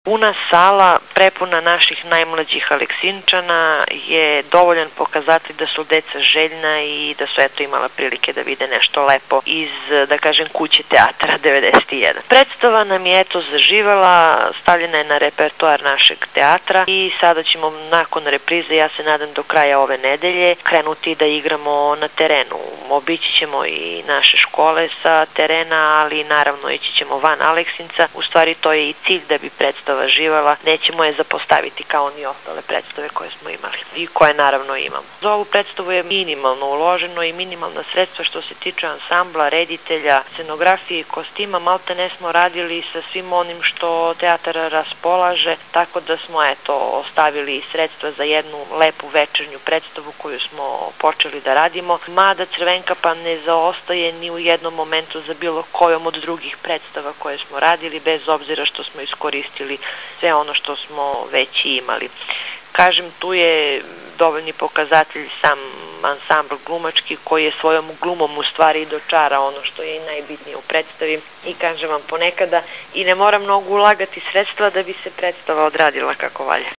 Puna sala, prepuna naših najmlađih Aleksinčana je dovoljan pokazatelj da su deca željna i da su imala prilike da vide nešto lepo iz, da kažem, kuće teatra 91. Predstava nam je zaživela, stavljena je na repertoar našeg teatra i sada ćemo nakon reprize, ja se nadam do kraja ove nedelje, krenuti da igramo na terenu. Obići ćemo i naše škole sa terena, ali naravno ići ćemo van Aleksinca. U stvari to je i cilj da bi predstava živala, nećemo je zapostaviti kao ni ostale predstave koje smo imali i koje naravno imamo. Za ovu predstavu je minimalno uloženo i minimalna sredstva što se tiče ansambla, reditelja, scenografije i kostima, malte ne smo radili sa svim onim što teatar raspolaže, tako da smo ostavili sredstva za jednu lepu večernju predstavu koju smo počeli da radimo, mada Crvenka pa ne zaostaje ni u jednom momentu za bilo kojom od drugih predstava koje smo radili, bez obzira što smo iskoristili sve ono što smo već imali. Kažem, tu je dovoljni pokazatelj sam ansambl glumački koji je svojom glumom u stvari dočara ono što je i najbitnije u predstavi i kažem vam ponekada i ne mora mnogo ulagati sredstva da bi se predstava odradila kako valja.